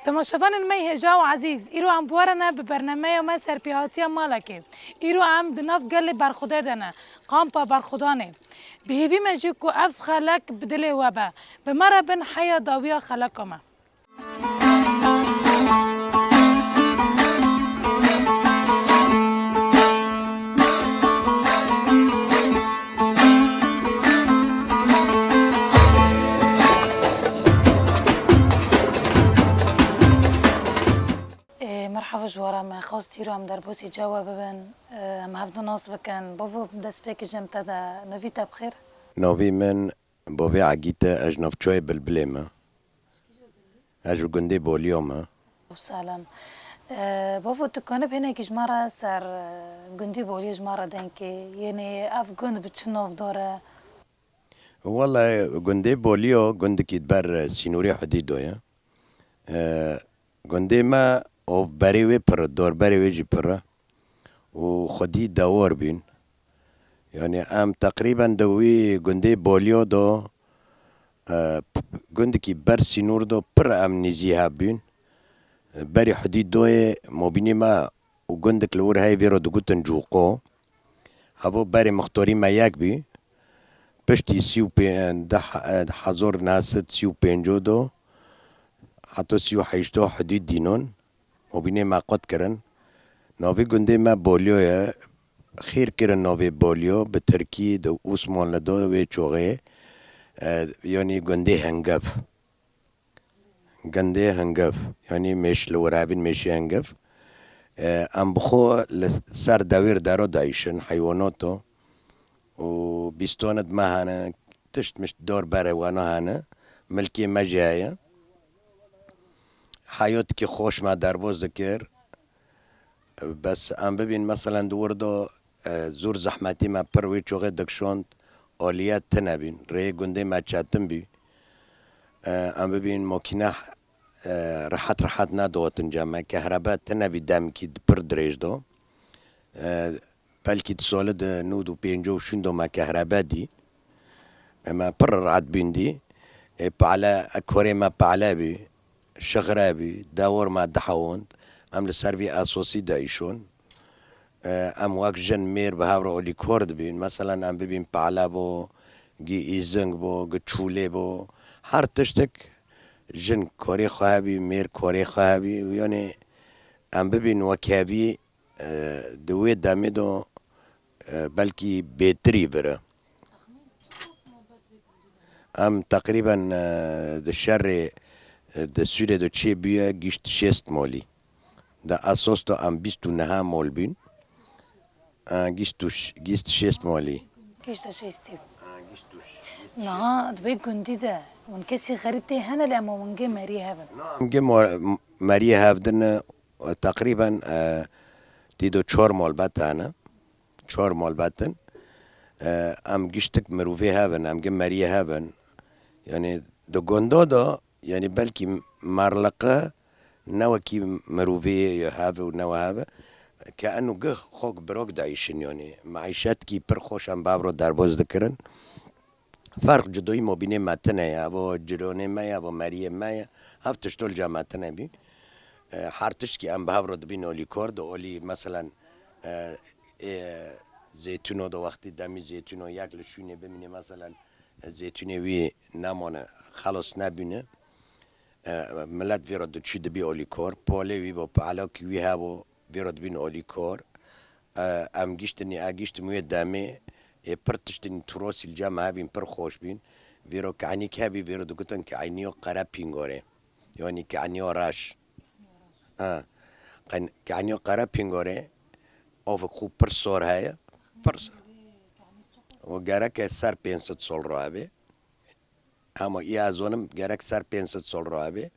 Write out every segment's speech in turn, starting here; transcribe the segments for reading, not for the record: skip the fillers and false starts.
تماشاوان المي هجاو عزیز ایرو ام بوارنه به برنامه ما سرپیهاتی مالکه ایرو ام دناف گل برخوده دنه قامپا برخودانه به هیوی مجی کو اف خلق بدل وبا به مرا بن حیا داویا خلقما مرحبا جوارا ما خواستي رو هم در بوسی جواب ببن هم هفدو ناس بکن بابو دست پیک جمتا دا نویتا بخیر نوی من بوی عگیتا اج نفچوی بلبلما اج گنده بولیوما سلام بابو تکنه بینه که جمارا سر گندی بولی جمارا دنکی یعنی اف گند بچنوف داره والله گنده بولیو گنده که بر سینوری حدیدو یا گنده ما او بریوی پر دور بریوی جی پر و خودی دور بین يعني ام تقريبا دوي گنده بوليو دو گنده کی بر سینور دو پر ام نزیها بین بری حدید دوی مبینی ما و گنده کلور های ویرو دو گوتن جوقو هبو بری مختاری ما یک بی پشتی سیو ده حضور ناست سیو پینجو دو حتی سیو حیشتو حدید دینون مبینی ما قد کرن ناوی گنده ما بولیو یا خیر کرن نوی بولیو به ترکی دو عثمان لدو و چوغه یعنی گنده هنگف یعنی میش لورابین میشی هنگف ام بخو سر دویر دارو دایشن حیواناتو و بیستوند ما هنه تشت مش دور بره وانا هنه ملکی مجایا حیات که خوش ما در باز دکر بس ام ببین مثلا دور دو زور زحمتی ما پروی چوغه دکشوند آلیت تنبین ری گنده ما چاتم بی ام ببین ماکینه راحت ندوتن جامعه کهرباء تنبی دم کی پر دریج دو بلکی تسولد نودو پینجو شندو ما کهرباء دی ما پر رعد بین دی پعلا اکوری ما پعلا بی شغرابي داور ما دحوند ام لسرفي اسوسي دايشون ام واك جن مير بهاورو اولي كورد بين مثلا ام ببين بعلابو جي ايزنگ بو گچوله بو هر تشتك جن كوري خوابي مير كوري خوابي يعني ام ببين وكابي دوي دامدو بلكي بيتري برا ام تقريبا الشر ده سوره دو چه بیا گیشت شست مالی ده اساس تو ام 29 مال بین گیشت شست مالی گیشت شستی نه دوی گندی ده من کسی خریدی هنه لما منگه مری هبن منگه مری هفدن تقریبا دیدو 4 مال باتانه 4 مال باتن ام گیشتک مروفه هبن ام گه مری هبن يعني دو گندا دا يعني بلكي مرلقة نوكي مروفية هذا ونوا هذا كأنه جه خوك بروك دايشين يعني معيشات كي برخوش عم بابرو دربوز ذكرن فرق جدوي ما بين ماتنا يا أبو جروني ما يا أبو مريم ما يا هفتش دول جامعتنا بي حارتش كي عم بابرو دبين أولي كورد أولي مثلا زيتونو دو وقت دامي زيتونو ياكل شوني بميني مثلا زيتوني وي نامونا خلاص نبينه ملت ویراد دو چی دبی اولی کار پاله وی با پالا کی وی هاو ویراد بین اولی کار ام گیشتنی اگیشت موی دامه پرتشتنی تراسی الجامعه بین پر خوش بین ویرو کعنی که بی ویراد گفتن که عینیو قرب پینگاره یعنی که عینیو راش کعنیو قرب پینگاره آف خوب پر سر های پر سر و گره که سر 500 سال راه به اما ای ازونم گرک سر 500 سال راه به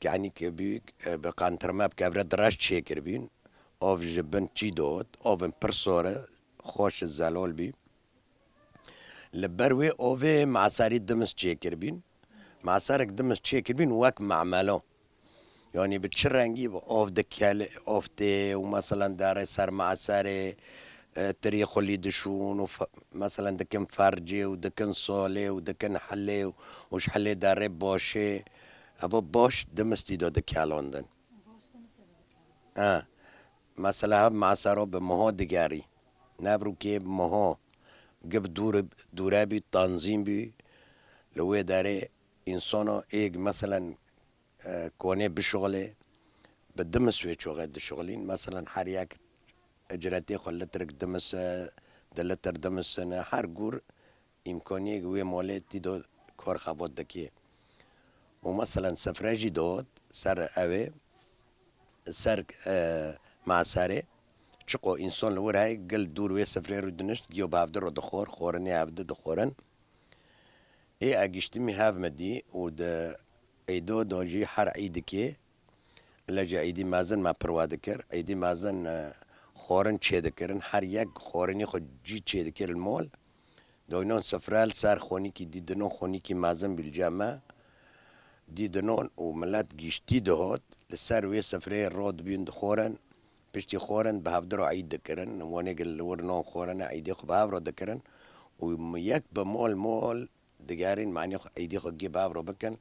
که که بی به قانترما بکفر دراش چه کربین آف جبن چی داد آفن پرسوره خوش زلال بی لبروی آف معصاری دمس چه کربین معصارک دمس چه کربین وک معملو يعني بتشرنجي اوف دكال اوف تي ومثلا دار سر معصاري تاريخ اللي دشون مثلا دكن فرجي ودكن صالي ودكن حلي وش حلي دار باشي ابا باش دمستی داده کلاندن مثلا هم معصرا به ماها دگری نبرو که ماها گب دوره بی تنظیم بی لوی داره انسانا ایگ مثلا کنه بشغله به دمس وی چوغه دشغلین مثلا هر یک اجرتی خلترک دمس دلتر دمس نه هر گور امکانی گوی مالیتی دو کار خبات دکی و مثلا سفرجی داد سر اوه سر معصره چقو انسان لور های گل دور وی سفره رو دنشت گیو بافده رو دخور خورنی هفته دخورن ای اگشتی می هف مدی و ده ایدو داجی هر عید که لجا ایدی مازن ما پرواده کر ایدی مازن خورن چه دکرن هر یک خورنی خود جی چه دکر المول دوینون سفرال سر خونی کی دیدنو خونی کی مازن بالجامعه دیدنون و ملت گشتی دهات لسر وی سفره راد بیند خورن پشتی خورن به هفدر عید دکرن وانه گل ورنون خورن عیدی خو به هفر دکرن و یک به مال دگرین معنی عیدی خو گی به هفر بکن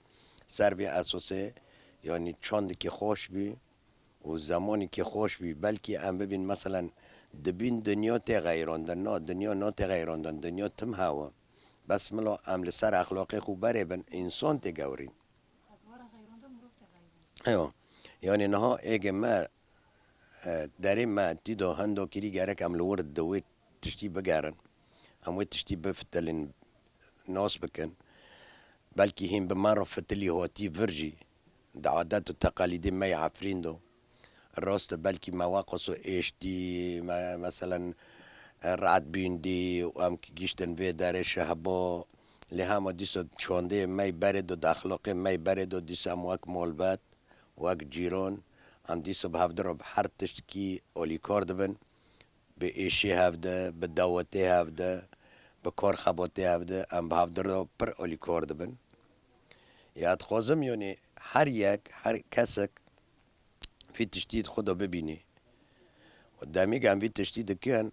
سر وی اساسه یعنی چند که خوش بی و زمانی که خوش بی بلکه ام ببین مثلا دبین دنیا تغییراندن نه دنیا نه تغییراندن دنیا تم هوا بس ملا عمل سر اخلاقی خوب بره بن انسان تگورین ایوه یعنی نه اگه ما داره ما دیدو هندو کری گرک عمل ورد دوی تشتی بگرن اموی تشتی بفتلن ناس بکن بلکه هم به مرة فتلی هواتی فرجی ده عادات و تقالید ما عفرین دو راست بلکه مواقع اشتی مثلا رعد بیندی و هم گیشتن وی داره شهبا لهم دیسو چونده می برد و داخلاق می برد و دیسو هم وک مالبت وک جیران هم دیسو به هفته رو به هر تشکی اولی کار دبن به ایشی هفته به دعوتی هفته به کار خباتی هفته هم به هفته رو پر اولی کار دبن یاد خوازم یعنی هر کسک فی تشتید خدا ببینی و دمیگم فی تشتید کن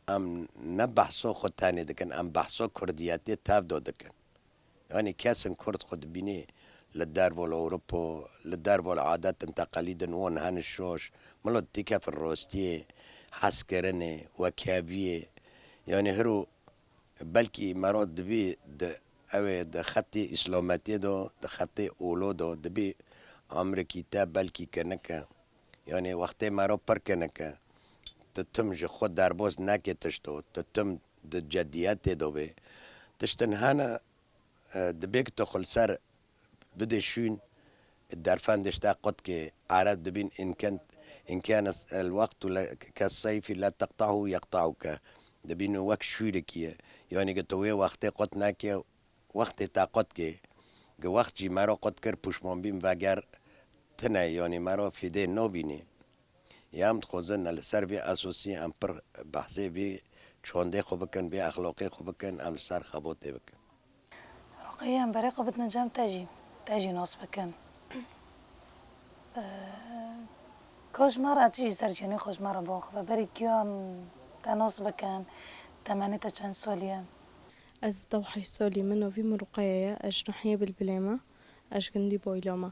ام نه بحثا خود تانه دکن ام بحثا کردیتی تاف دادکن یعنی کسن کرد خود بینی لدار ولا اوروبا لدار ولا عادات تقالید وان هن الشوش ملو تیکا في الروستیه حس کرنه و کاویه یعنی هرو بلکی مراد دبی اوه ده خطی اسلامتی دو ده خطی اولو دو دبی امریکی تا بلکی کنکه یعنی وقتی مرا پر کنکه تتم جه خود در باز نکه تشتو تتم ده جدیت دو به تشتن هانا دبیک تخل سر بده شون در فندش تا قد که عرب دبین إن كان الوقت كالسيف لا تقطعه يقطعك دبين وقت شوركية يعني قطوي وقت قد ناكي وقت تا قد كي وقت جي مرا قد كر پشمان بیم وگر تنه يعني مرا فيده نبيني يام خوزن لسر بي اساسي ام پر بحثي بي چونده خو بکن بي اخلاقي خو بکن ام سر خباته بکن رقيا برای قبط نجام تاجي ناس بكن كاش مرة تجي سرجاني خوش مرة باخ وبري كيام تناس بكن تمانية چند سالية از دوحي سالي منو في مرقية اش نحية بالبلامة اش كندي بويلوما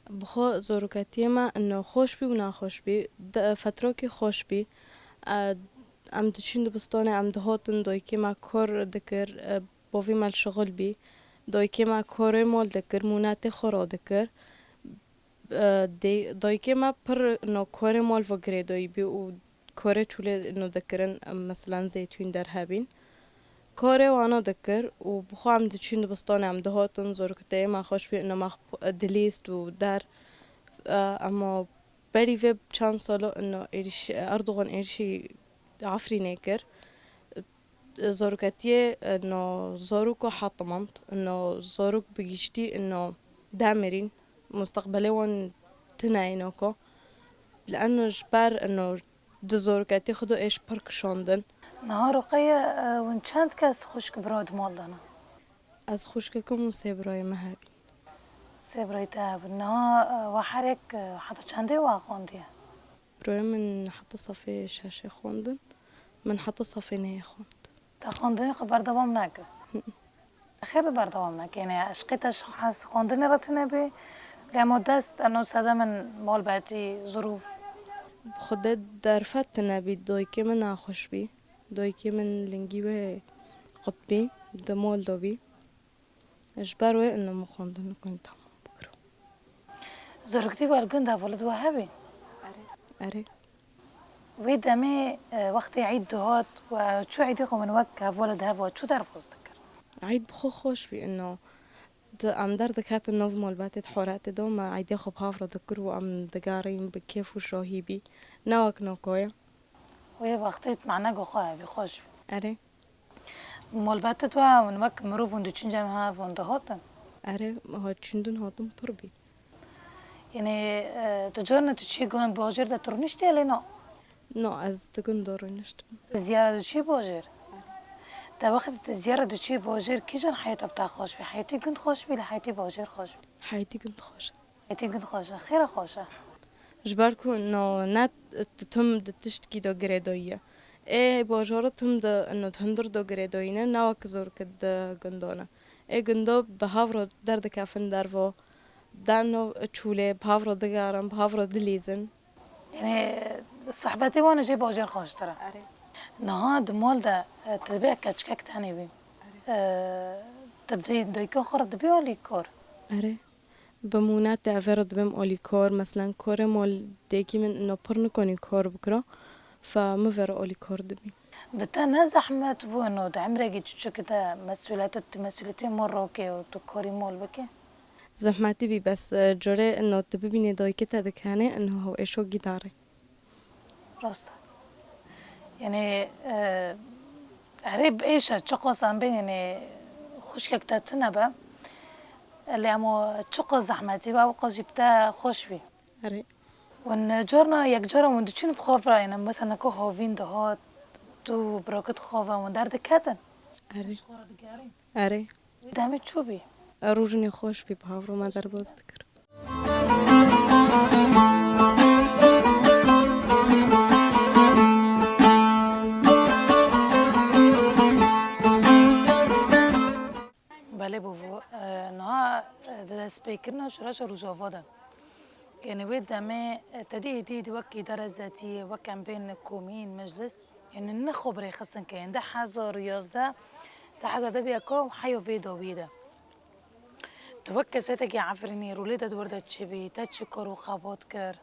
بخو زوروكاتيما انه خوش بي ونا خوش بي فتروكي خوش بي ام دچين دبستاني ام دهاتن دوي كيما كور دكر بوفي مال شغل بي دوي كيما كوري مول دكر موناتي خورا دكر دوي كيما پر انه كوري مول وگري دوي بي و كوري چولي انه دكرن مثلا زيتون در هبين كوري وانا دكر وبخو عم دچين دبستاني عم دهاتن زوروكاتي ما خوش بي انه ما دليست و در اما بري في چند سالو انه ايش اردوغان ايشي عفري ناكر زوروكاتيه انه زوروكو حطمنت انه زوروك بيشتي انه دامرين مستقبليون تناينوكو لانه جبار انه دو زوروكاتي خدو ايش برك شوندن نهار رقية وان چند كاس خشك براد مالدانا از خوشككم وسيبراي مهابي سيبراي تاب نها وحرك حتى چنده واقونديه بروي من حتى صفي شاشة خوندن من حتى صفي نهي خوند تا خوندنی خبر دوام نکه خیلی بر دوام نکه یعنی عشقیتش حس خوندنی را تنبی لما دست انو صدم مال بعدی ظروف خودت در فت نبی دوی که من ناخوش بی دوی که من لنگی و قطبی دمال دابی اجبر و انه مخوندن کنی تمام بکرو زرگتی بالگند ولد وهبی اره وی دمی وقتی عید دهات و چو عیدی خو من وک ولد هوا چو در باز دکر عيد بخو خوش بي انه ام در دكات النوف مال باتت حورات دو ما عيد ياخو بهافرو دكر و ام دقارين بكيف وشراهي بي نواك نوكويا وی وقتی معنا گو خواه بی خوش اره مال باتت و من وک مروف وندو چنجم ها ونده هاتن اره هو چندن هاتم پر بي یعنی تجارنا تشي گون باجر ده ترنشتی الی نه نو از دقن دورو نشتم زیاره دوچی باجر در وقت زیاره دوچی باجر کی جان حیات بتا خوش بی حیاتی گند خوش بی حیاتی باجر خوش بی حياتي كنت خوش حیاتی گند خوشه خیر خوشه جباركو انه نات تم تشتكي دو غريدوية ايه باجارة تم دا انه تهندر دو غريدوينه نواك زور كد گندونا ايه گندو بهافرو در دكافن درفو دانو چوله بهافرو دقارم بهافرو دليزن یعنی صحبتی وانا جی باجر خوش تره نه دمال ده تبیع کچکک تانی بیم تبدی دویکو خورد بیالی کار اره بمونات تعفرض بم اولي كور مثلا كور مول ديكي من انه پر نكوني كور بكرة فمفر اولي كور دبي بتا نه زحمت بو انو ده عمرگی چو کده مسئولیتی مرو که و تو کاری مال بکه زحماتي بي بس جوري انه تبيني دويكي تدكاني انه هو ايشو جداري راسته یعنی هریب ایشه چه قاسم بین یعنی خوشکک تتنه با اللي امو چه زحمتی با قاس جبته خوش بی اره ون جارنا یک جارا وند چین بخوف را یعنی مثلا که هاوین دهات تو براکت خوفه وند درد کتن اره اره دمی چو بی روجني خوش بي بهافرو ما در باز دكر بله بابا نه دست پیکرنا شراش روزاوا ده یعنی وی دمه تدی دید وکی در ذاتی وکم بین کومین مجلس یعنی نه خبری خصن که ده 1011 ده 1000 بیا کو حیو ویدو ویده توکه سیتکی عفرینی رولیده دورده چی بی تا چی کارو خابات کر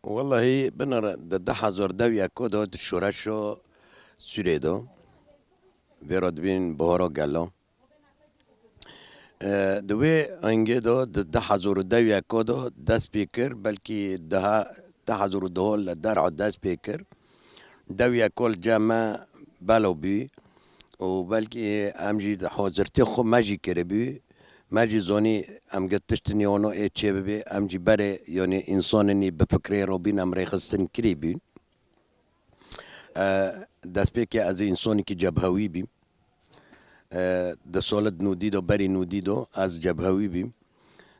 والله بنر ده 1000 کد شورشو سوریدو ویراد بین بهارا گلا دوی انگه ده 1000 کد دست پیکر بلکی ده 1002 درع دست پیکر دوی کل جمع بلو بی و بلکی امجی حاضرتی خو ماجی کرده بی ماجی زونی ام گتشتنی اونو ای چه بی امجی بره یعنی انسانی بفکری رو بین ام ریخستن کری بی دست پیکر از انسانی که جبهوی بیم ده سالت نودیدو بری نودیدو از جبهوی بیم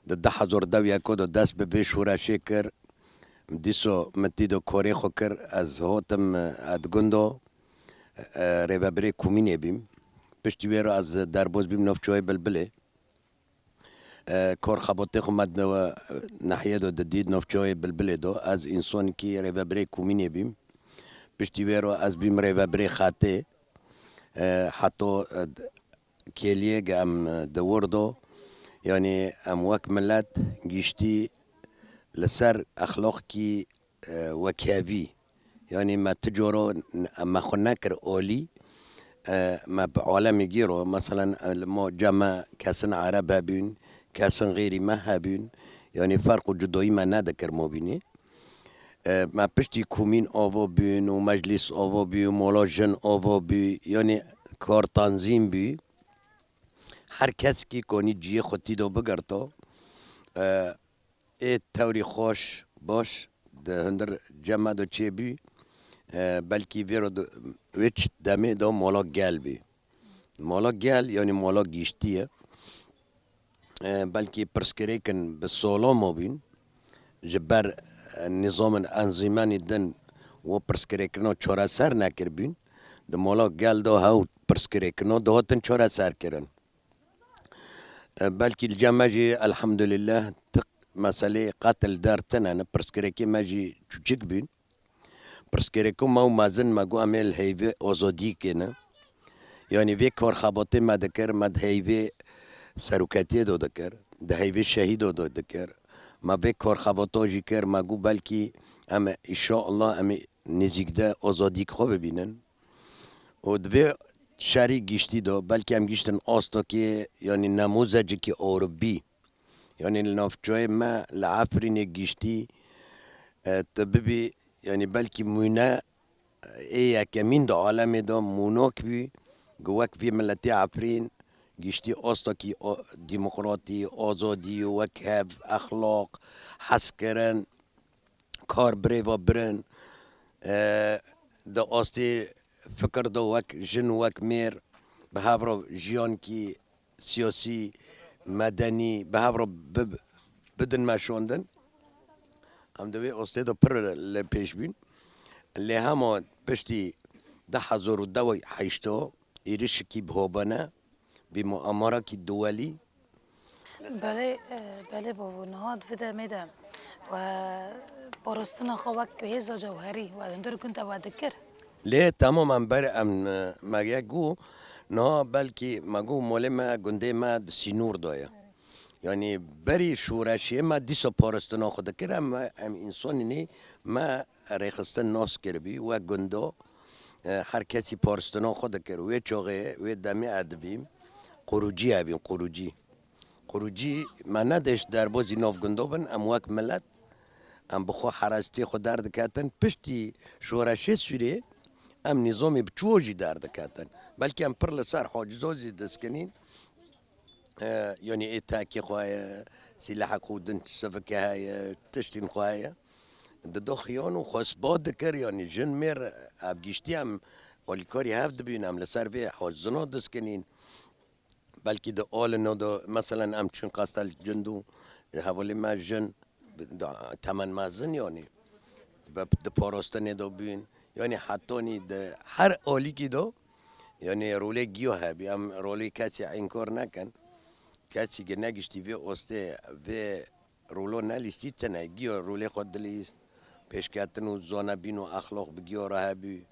ده 1002 کد دست به شورا شکر دیسو متیدو کوری خو کر از هاتم ادگندو ریوبری کومینی بیم پشتی ویرو از دربوز بیم نفچوی بلبله کار خباته خو مد نو ناحیه دو دید نفچوی بلبله دو از انسان کی ریوبری کومینی بیم پشتی ویرو از بیم ریوبری خاطه حتی کلیه ام دوردو یعنی ام وک ملت گشتی لسر اخلاق کی وکیوی یعنی ما تجارو ما خنکر اولی ما بعالم گیرو مثلا ما جمع کسن عرب هبین کسن غیری ما هبین یعنی فرق و جدایی ما ندکر ما بینی ما پشتی کومین آوا بین و مجلس آوا بی و مولا جن آوا بی یعنی کار تنظیم بی هر کس کی کنی جیه خودی دو بگرتو ای توری خوش باش ده هندر جمع دو چه بی بلکی ویرو ویچ دمه دو مولا گل بی مولا گل یعنی مولا گیشتیه بلکی پرسکری کن به سولامو بین جبر نظام انزیمانی دن و پرسکری کنو چورا سر نکر بین ده مولا گل دو هاو پرسکری کنو دو هاتن چورا سر کرن بلكي الجماجي الحمد لله مسألة قتل دارتنا أنا برسكريكي ماجي تشيك بين برسكريكو ما زن ما جو أمل هيفي أوزودي كنا يعني في كور خبطي ما ذكر ما هيفي سروكاتي دو ذكر ده هيفي شهيد دو ذكر ما في كور خبطو جيكر ما جو بلكي أما إن شاء الله أما نزيك ده أوزودي خو ببينن ودفي شاری گشتی دو بلکه هم گشتن آستا که یعنی نموزج که اوروبی یعنی نافجای ما لعفرین گشتی تببی یعنی بلکه مونا ايه كمين دو عالم دو مونوك بي جواك في ملتي عفرين گشتی آستا کی ديمقراطي آزادي وكهب أخلاق حسكرن کار بريفا برن دا آستی فکر دو وک جن وک میر به هفرو جیان کی سیاسی مدنی به هفرو بدن ما شوندن هم دوی استاد پر لپیش بین اللي همو پشتی 10,002 حیشتو ایرش کی بهوبانه بمؤامره کی دولی بله بابا نهاد فدا ميدا و برستنا خوك هيزا جوهري وعندر كنت أذكر ليه تماما بر ام ما يجو نه بلکه مگو مال ما گنده ما سینور دایا یعنی بری شورشی ما دیسا پارستنا خود کرم ما ام انسانی نی ما ریخستن ناس کربی و گنده هر کسی پارستنا خود کر و چاقه و دمی ادبیم قروجی هبیم قروجی ما ندش در بازی ناف گنده بن ام وک ملت ام بخو حراستی خود درد کتن پشتی شورشی سوری ام نظامی بچوجی درد کتن بلکه ام پر لسر حاجزازی دسکنین يعني اتاكي خوايا سلاح خودن سفكه هاي تشتين خوايا دخيان وخاص بعد ذكر يعني جن مير ابجيشتي ام والكاري هفد بينام لسر في حزنا دسكنين بلكي ده اول نو ده مثلا ام چون قاستل جندو حوالی ما جن تمن مازن يعني ده پاراستنه دو بین يعني حتى ده هر اولی کی دو يعني رولی گیو هبی ام رولی کسی انکار نکن کسی که نگشتی وی استه وی رولو نلیستی تنه گیو رولی خود دلیست پیش کتن و زانه بین و اخلاق بگیو راه بی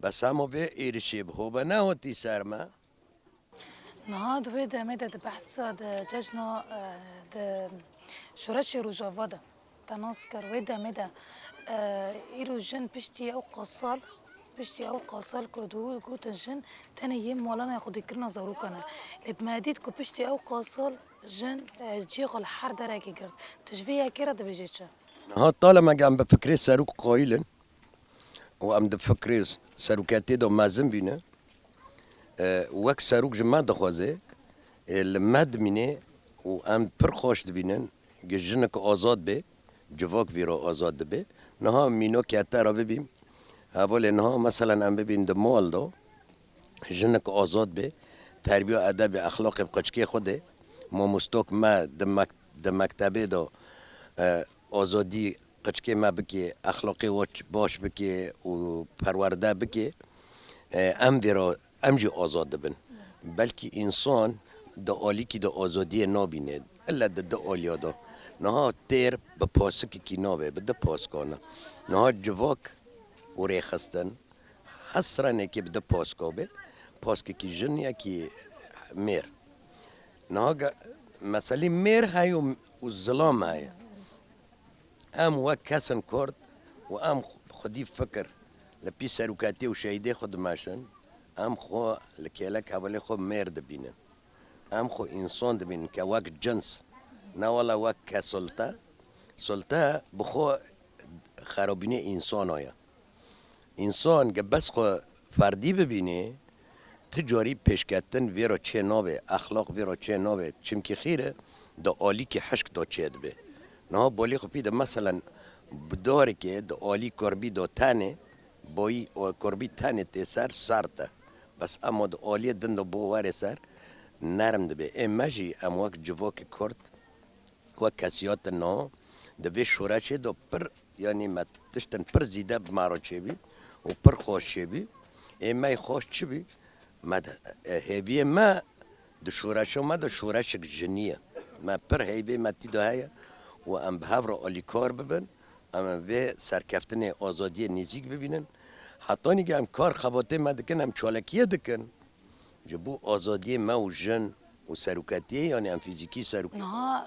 بس همو وی ایرشی بهوبه نه هاتی سرما نهاد ودا ميدا بحث ججنا شورش روجافا ده تناسكر ودا ميدا إيرو جن بشتي أو قصال كدو قوت الجن تاني يوم مولانا ياخد يكرنا زاروكنا لبماديد كو بشتي أو قصال جن جيغ الحر دراكي قرد تشفيها كيرا ده بيجيتشا ها طالما قام بفكري ساروك قايلا وام بفكري ساروكاتي دو مازن بينا وك ساروك جمع دخوازه المد مینه و ام پر خوش دبینن جنك آزاد به جواك ویرا آزاد به نها مینو که را ببین اول نها مثلا ام ببین ده مال دو جنك آزاد به تربیه ادب اخلاق بقچکی خوده ما مستوک ما ده مکتبه دو آزادی قچکی ما بکی اخلاقی باش بکی و پرورده بکی ام ویرا ام جی آزاد بن بلکه انسان دا آلی که دا آزادی نابینه الا دا آلیا دا نها تیر با پاسک کی نابه بده پاس کنه نها جواک و ریخستن حسرانه که بده پاس کنه پاسک کی جن یا کی میر نها مثلا میر های و ظلام های ام و کسن کرد و ام خودی فکر لپی سروکاتی و شهیده خود ماشن ام خو لکیلک حوالی خو میر دبینن ام خو انسان دبین که وک جنس نه والا وک که سلطه بخو خرابینه انسان آیا انسان که بس خو فردی ببینه تجاری پیشکتن ویرا چه نابه اخلاق ویرا چه نابه چم که خیره دا آلی که حشک دا چه دبه نه بالی خو پیده مثلا بداره که دا آلی کربی دا تنه بایی کربی تنه تی سرته بس اما دا آلی دن دا بواره سر نرم دبه امجی ام وقت جواک کرد و کسیات نه دبه شورشه دا پر یعنی ما تشتن پر زیده بمارا چه بی و پر خوش چه بی امای خوش چه بی ما هیوی ما دو شورش ما دو شورش جنیه ما پر هیبه متی دو هیا و ام به هفر آلی کار ببن ام به سرکفتن آزادی نزیک ببینن حتی نیگه ام کار خباته ما دکن ام چالکیه دکن جبو آزادی ما و جن و سروکتیه یعنی ام فیزیکی سروکتیه نها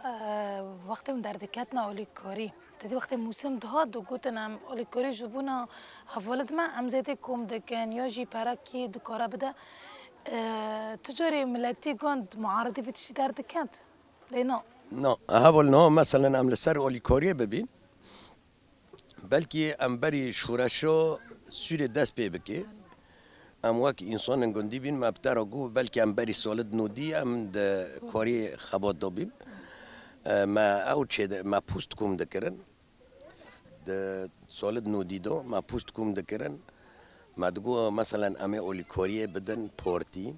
وقت من دردکتنا اولی کاری تدی وقت موسم ده دو گوتن ام اولی کاری جبونا حوالت ما ام زیده کم دکن یا جی پرکی دکارا بده تجاری ملتی گند معارضی في تشي دردکت لینا نه هول نه مثلا ام لسر اولی کاریه ببین بلکه ام بری شورشو سوری دست پی بکی ام وقت انسان گندی بین ما بتر گو بلکه ام بری سالد نودی ام د کاری خبات دابیم ما او چه ما پوست کوم دکرن د سالد نودی دو ما پوست کوم دکرن ما دگو مثلا ام اولی کاریه بدن پورتی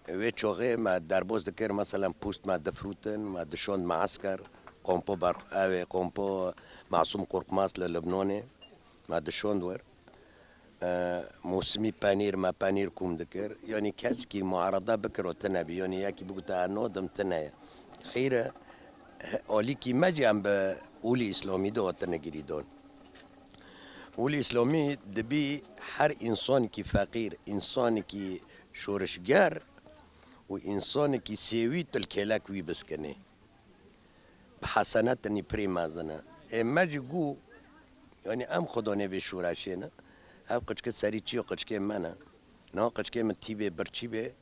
و چوغه ما درباز دکر مثلا پوست ما دفروتن ما دشون معسكر قمپو بر او قمپو معصوم قرقماس للبنانه ما دشون دور موسمی پنیر ما پنیر کوم دکر یعنی کسی که معارضه بکر و تنبی یعنی یکی بگو تا نادم تنه خیره اولی کی مجی هم به اولی اسلامی دو تنگیری دون اولی اسلامی دبی هر انسان کی فقیر انسان کی شورشگر و انسان کی سیوی تلکلک وی بسکنه بحسنات نی پری مازنه مجی گو یعنی ام خدا نوی شورشه نه او قچکه سری چی و قچکه منه نه قچکه من تیبه برچی به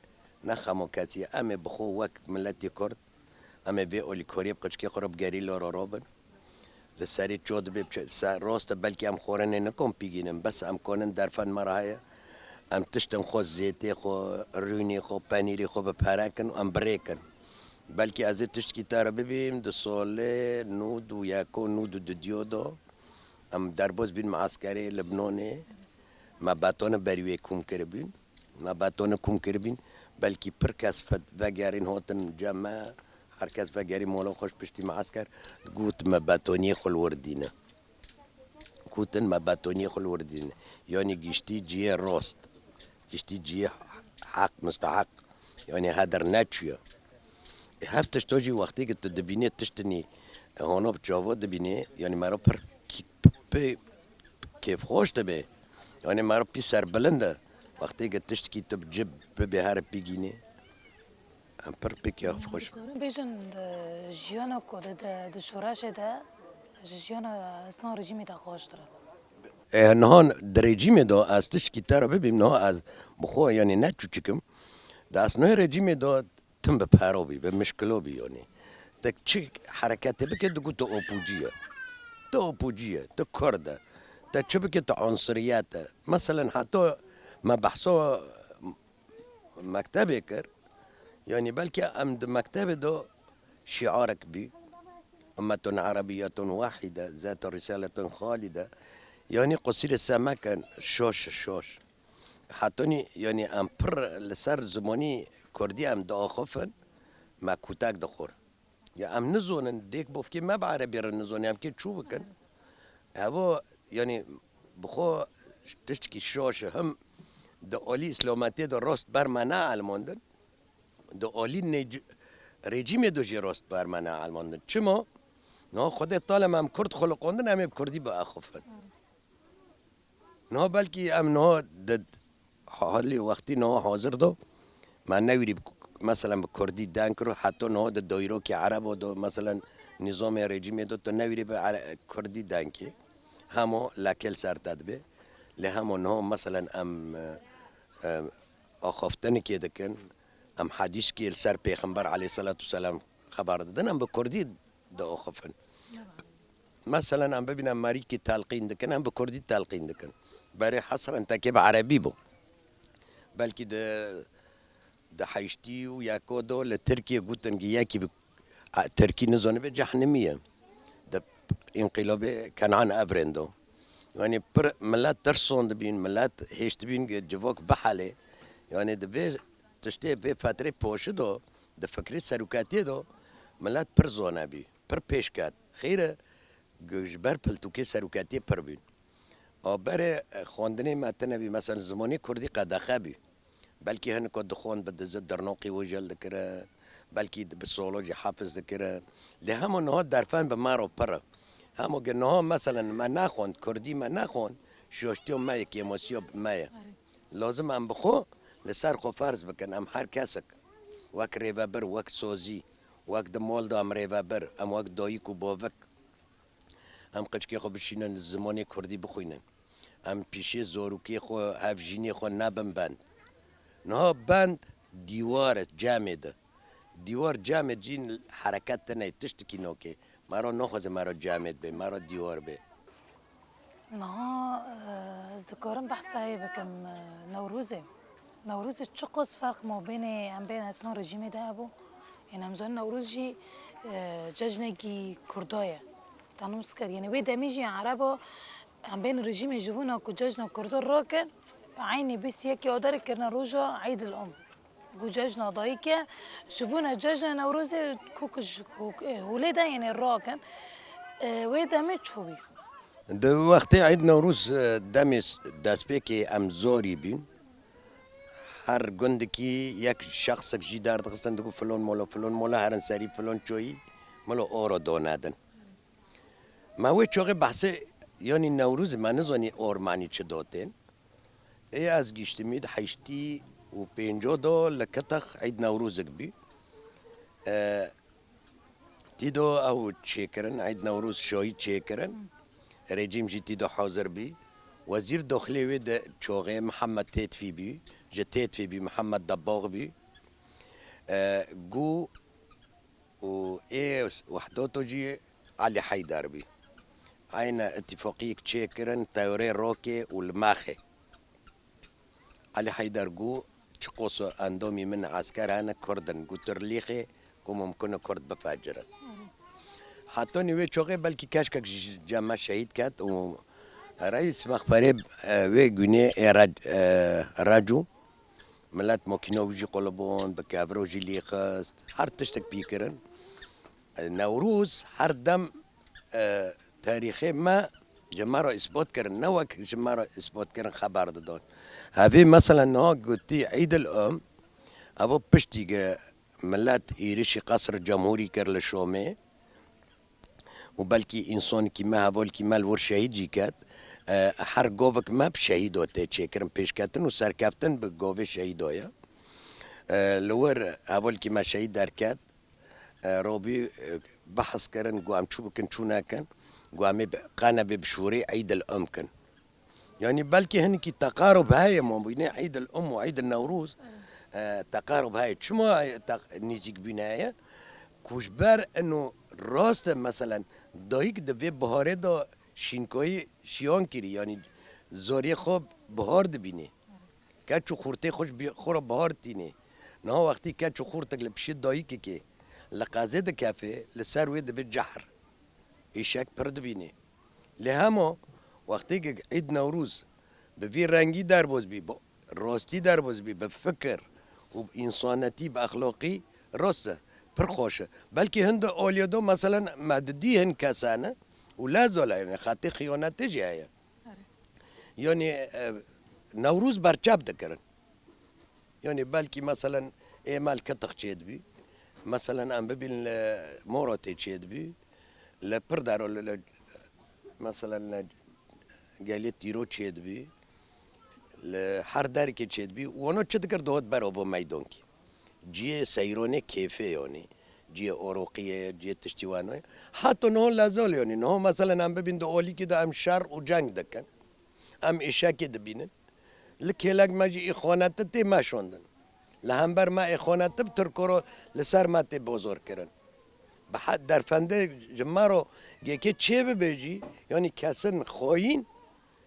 نه خمو کسی ام بخو وک ملتی کرد ام به اولی کوریب قچکه خراب گری لارا رابن لسری چود به راست بلکه ام خورنه نکم پیگینم بس ام کنن درفن مرایه ام تشتم خو زیتی خو رونی خو پنیری خو بپرکن و ام بریکن بلکه از تشت کی تاره ببیم دو ساله نود و یکو نود دو دیو دو ام درباز بین معسکری لبنانه ما باتون بریوی کوم کربین ما باتون کوم کربین بلکه پر کس فد وگرین هاتن جمع هر کس وگری مولا خوش پشتی معسكر قوت ما باتونی خل وردینه قوتن ما باتونی خل وردینه یعنی گشتی جیه راست گشتی جیه حق مستحق یعنی هدر نچیه هفتش توجی وقتی که تدبینه تشتنی هانا بجاوا دبینه یعنی مرا پر کیف خوش دبه یعنی مرا پی سر بلنده وقتی که تشت کی تب جب به هر بگینه هم پر پی کیف خوش بیشن جیانا کود د شورش ده جیانا اسنا رژیمی ده خوش داره نهان در رژیم دا از تشت کی تر ببین نه از بخو یعنی نه چوچکم دا اسنای رژیم دا تم به پراوی به مشکلو یعنی تک چی حرکت بکه دگو تو اوپوجیه تو کرده تا چه بکه تو عنصریت مثلا حتی ما بحثا مکتبه کر یعنی بلکه ام د مکتب دو شعارك بي أمة عربية واحدة ذات رسالة خالدة يعني قصير السماء شوش حتى يعني ام پر لسر زمانی کردی ام دا خفن ما کوتاک دخور یا ام نزونن دیک بفکی ما بعربی را نزونن ام که چو بکن هوا يعني بخو تشتكي شوش هم دا اولی اسلامتی دا راست بر منع علماندن دا اولی رژیم دو جی راست بر منع علماندن چما؟ نه خود طالم هم کرد خلقاندن هم کردی با اخفن نه بلکه ام نه حالی وقتی نه حاضر دو من نویری مثلا به کردی دن کرو حتی نه دا دایرو که عرب دو مثلا نظام رژیم دو تو نویری به کردی دن که همو لکل سرتد به لهمو نه مثلا ام آخافتن که دکن ام حدیث که سر پیغمبر علیه الصلاة والسلام خبر دادن ام به کردی دا آخافن مثلا ام ببینم ماری که تلقین دکن ام به کردی تلقین دکن برای حصر انتا به عربی بو بلکه ده حیشتی و یکو دو لترکیه گوتن که یکی ترکی نزانه به جهنمیه ده انقلاب کنعان افرندو يعني بر ملات ترسون دبين ملات هيش دبين جواك بحالي يعني دبي تشتي بي فترة بوشدو ده فكرة سروكاتي دو ملات برزونا بي بر بيشكات خيره جبر بلتوكي سروكاتي بر بين او بره خواندني متن بي مثلا زماني كردي قدخه بي بلکی هن که دخون بده زد درناقی وجل دکرن بلکی بسولوجی حافظ دکرن ده همون ها درفن به ما رو پره همو که نه مثلا ما نخوند کردی ما نخوند شوشتیو ما یک اموسیو ما لازم ام بخو لسر خو فرض بکنم هر کسک وک ریوبر وک سوزی وک دمال دام ریوبر ام وک دایی کو باوک ام قچکی خو بشینن زمانی کردی بخوینن ام پیشی زوروکی خو افجینی خو نبن بند نه بند دیوار جامده دیوار جامد جین حرکت نه تشتکی نوکه مرا نخوزه مرا جامد به مرا دیوار به نه از دکارم بحثایی بکم نوروز چه قص فرق ما بین اصلا رژیم ده ابو این همزان نوروز جی جشنگی کردایه تنوس کرد یعنی وی دمیجی عربا هم بین رژیم جبونا کو جشن کردو راکن عینی بیست یکی آدار کرنا روزا عید الام گو جشن دایی که جبونا جشن نوروز کوکش ولیده یعنی راکن وی دمی چوبی ده وقتی عید نوروز دمیس دست که امزاری بین هر گندکی یک شخص جی درد خستن دکو فلان مولا هرن سری فلان چوی مالا آرا دانادن ما وی چوغه بحثه یعنی نوروز من نزانی اور معنی چه داتن ای از گشتمید 85 دا لکتخ عید نوروزک بی تیدو او چه کرن عید نوروز شایی چه کرن رژیم جی تیدو حاضر بی وزیر داخلی وی ده چوغه محمد تیتفی بی جه تیتفی بی محمد دباغ بی گو و ای وحداتو جی علی حیدر بی عین اتفاقی چه کرن تیوری روکه و الماخه علی حیدر گو چقوس اندامی من عسکر هنه کردن گو ترلیخه گو ممکنه کرد بفجرن حتی نیوی چوغه بلکی کشکک جمع شهید کرد و رئیس مخبری وی گونه راجو ملت ماکینو جی قلبون بکابرو جی لیخست هر تشتک بیکرن نوروز هر دم تاریخی ما جمع را اثبات کردن نه وک جمع را اثبات کردن خبر دادن هفی مثلا نه گوتی عید الام ابو پشتی که ملت ایرشی قصر جمهوری کرد لشومه و بلکی انسان کی ما اول کی مال ور شهید جی کد هر گووک ما شهید ہوتے چیکرم پیش کردن و سرکفتن به گوو شهید ہویا لور اول کی ما شهید در کد روبی بحث کردن گوام چوب کن چونا کن گوام قانا بشوری عید الام کن يعني بلكي هنكي تقارب هاي ما بين عيد الام وعيد النوروز تقارب هاي شو نيجيك بنايه كوشبر انه راست مثلا دايك دبي بهاره دا شینکایی شیان کری یعنی زاری خوب بهار دبینه که چو خورته خوش خورا بهار تینه نه وقتی که چو خورتک لپشید دایی که لقازه ده کافه لسر وی دبی جحر ایشک پر دبینه لهمو وقتی که عید نوروز به وی رنگی در باز بی با راستی در باز بی به فکر و انسانیتی به اخلاقی راسته پر خوشه بلکه هند اولیادو مثلا مددی هن کسانه ولا زولا يعني خاطي خيانات تجي هي يعني نوروز برچاب دكرن يعني بالكي مثلا ايمال كتخ تشيد بي مثلا ام ببين موراتي تشيد بي لا بردارو مثلا قالت تيرو تشيد بي هر دار كي تشيد بي وانا تشدكر دوت برو ميدونكي جي سيروني كيفي يعني جي اوروقيه جي تشتيوانه حتى نه لازال يعني نه مثلا ام ببين دو اولي كده ام شر و جنگ دكن ام اشاكي دبينن لكيلاك ما جي اخوانات تي ما شوندن لهمبر ما اخوانات بتركرو لسر ما تي بوزور كرن بحد در فنده جمارو گيكي چه بيجي يعني كسن خوين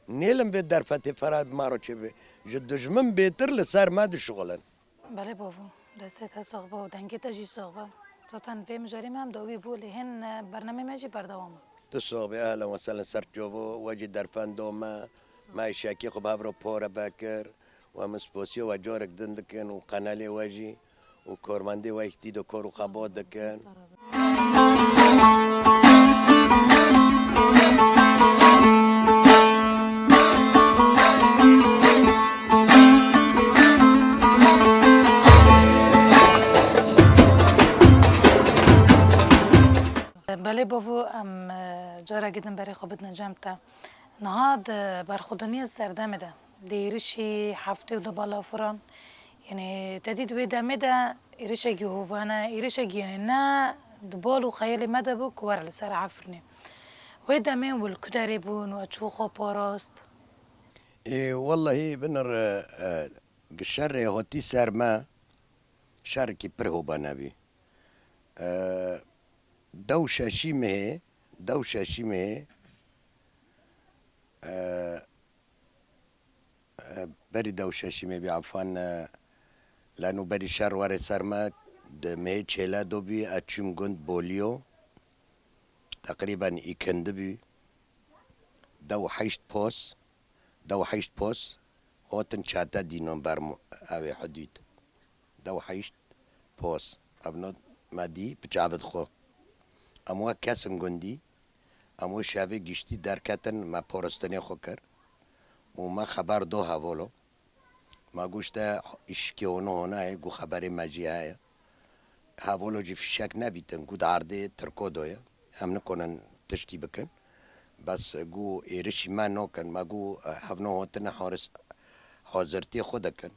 نيلم به در فتي فراد مارو چه بي جدجمن بيتر لسر ما دي شغلن بله بابا دستت صغبه و دنگت جي صغبه زاتن بهم جريم هم دوي بولي هن برنامج ماجي بردوام تصوبي اهلا وسهلا سرجوفو وجي درفان دوما ما شاكي خب هفرو بورا باكر ومسبوسيو وجورك دندكن وقنالي واجي وكورماندي وايكتي دو كورو خبود دكن بله بابو ام جارا گیدن برای خوبت نجمتا نهاد برخودنی سردمه ده دیرشی هفته و دو بالا فران یعنی تدید وی دمه ده ایرش اگی هوانه ایرش اگی نه دبالو خیلی مده بو کوار لسر عفرنه وی دمه والکداری بون و چوخو پاراست إيه والله بنر الشر هوتي سر ما شر كي برهو بنابي دوشة شيمه دوشة شيمه بري دوشة شيمه بعفان لانه بري شر وري سر ما دمه چهلا دو بي اچم گند بوليو تقريبا يكند بي دو حيشت بوس هوتن شاتا دينون برمو اوي حدود دو حيشت بوس ابنو مادي بجابد خو امو کسن گندی امو شاوه گشتی درکتن ما پرستنی خو کر و ما خبر دو هاولو ما گوشته اشکی اونو هناه گو خبر مجی های هاولو جی فشک نبیتن گو دارده ترکو دویا هم نکنن تشتی بکن بس گو ایرشی ما نوکن ما گو هفنو هاتن حاضرتی خود کن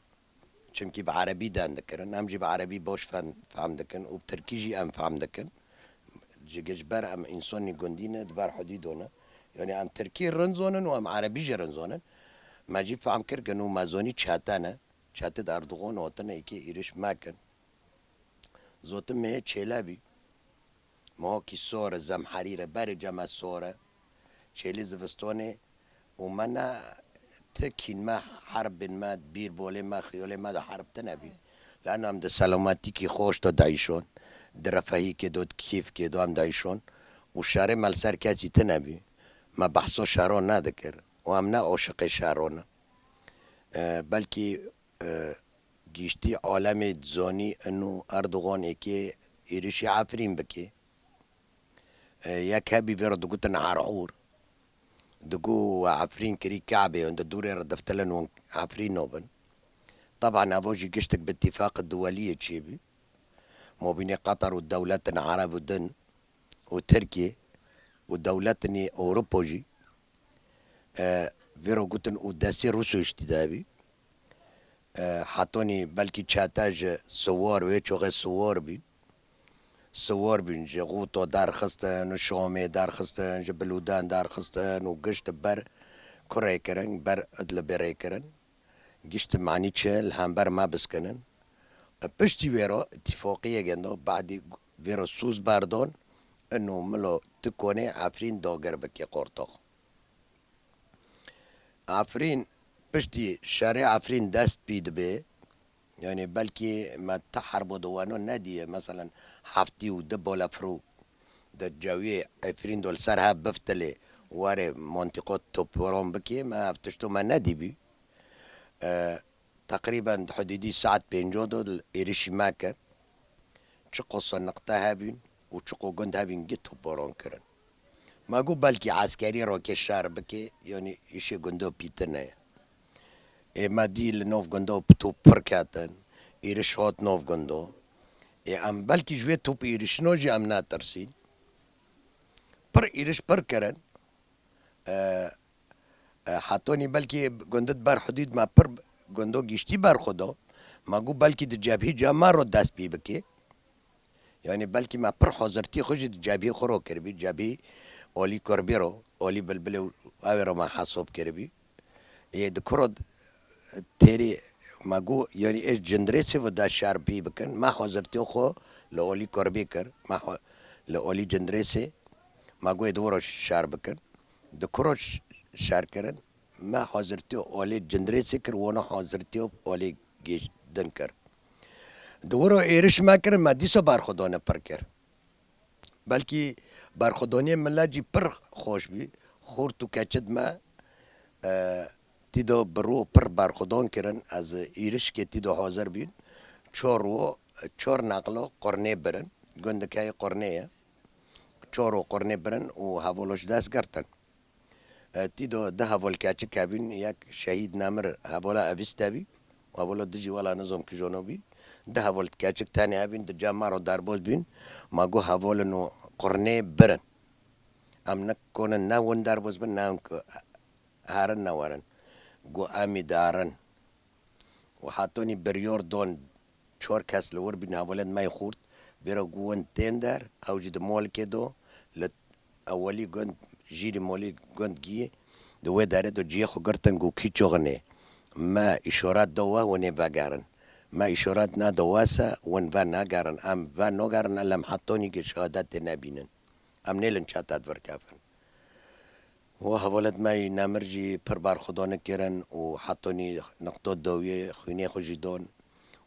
چونکی به عربی دان دکرن هم جی به عربی باش فهم دکن و بترکی جی هم فهم دکن جيجش بر ام انساني گندينه دبر حديدونه يعني ام تركي رنزونن و ام عربي رنزونن ما جي فهم كر كنو مازوني چاتانه چات اردوغان وطن ايكي ايرش ماكن زوتم مه چلابي ما كي صور زم حريره بر جما صوره چلي زفستونه ومنا تكين ما حرب ما بير بوله ما خيوله ما حرب تنبي لانه ام ده سلامتي كي خوش تو دايشون درفهی که داد کیف که دو هم دایشون و شهر ملسر کسی تنبی ما بحثو شهران ندکر و هم نه عاشق شهرانه بلکه گیشتی عالم زانی انو اردوغان که ایرشی عفرین بکه یک هبی ویر دگوتن عرعور دگو عفرین کری کعبه وند دوری ردفتلن عفرین نوبن طبعا افوجي قشتك باتفاق الدولية تشيبي ما بين قطر والدولات العرب ودن وتركيا والدولات اوروبوجي فيرو قلتن وداسي روسو اشتدابي حطوني بلكي تشاتاج صور ويتشو غير صور بين جغوطو دار خستن وشومي دار خستن جبلودان دار خستن وقشت بر كوري كرن بر ادل بري كرن قشت معني تشل هم بر ما بسكنن بشتي ويرو اتفاقية جندو بعد ويرو سوز باردون انه ملو تكوني عفرين دوغر بكي قرطخ عفرين بشتي شارع عفرين دست بيد بي يعني بلكي ما تحربو دوانو نادي مثلا حفتي ودبو لفرو دا جاوية عفرين دول سرها بفتلي واري منطقة توبورون بكي ما افتشتو ما نادي بي تقريبا حدودي ساعة بينجودو إيريشي ماكر تشقو صنقتها بين وتشقو قندها بين جتو بورون كرن ما قو بلكي عسكري روكي شار بكي يعني إيشي قندو بيتنا ما دي لنوف قندو بتو بركاتن إيريش هوت نوف قندو ام بلكي جوي توب إيريش نوجي ام ناترسين بر إيريش بر كرن حطوني بلكي قندت بر حدود ما بر گندو گشتی بر خدا مگو بلکه د جبهه جامع رو دست بی بکی یعنی بلکه ما پر حاضرتی خوش د جبهه خورو کربی جبهه اولی کربی رو اولی بلبل او رو ما حساب کربی یه دکرود تیری مگو یعنی اش جندریسی و دا شهر بی بکن ما حاضرتی خو لولی کربی کر ما لولی جندریسی مگو دورو شهر بکن دکرود شهر کرن ما حاضرتي اولي جندري سكر وانا حاضرتي اولي جيش دنكر دورو ايرش ما كر ما ديسو بارخدانه پركر بلكي بارخداني ملاجي پر خوش بي خور تو كچد ما تيدو برو پر بارخدان كرن از ايرش كي تيدو حاضر بين چور نقلو قرنه برن گندكاي قرنه چورو قرنه برن و هاولوش دست گرتن تيدو ده هاول كاتش كابين ياك شهيد نامر هاولا افيستابي وهاولا دجي ولا نظام كجونوبي ده هاول كاتش تاني ابين ده جامارو داربوز بين ماغو هاول انه قرنه برن ام نکنن نه ون در باز بن نه هرن نورن گو امی دارن و حتونی بریار دون چهار کس لور بین اولاد مای خورد برا گوون تندر او جد مال که دو اولی گند جیری مالی گند گیه دو داره دو جیه خو گرتن گو کی چغنه ما اشارات دوا و نه وگرن ما اشارات نه دواسا ون و نگرن ام و نگرن لم حتونی که شهادت نبینن ام نیلن چاتت ورکافن و حوالت مای نمرجی پر بار خدا نکرن و حتونی نقطه دویه خونه خوشی دون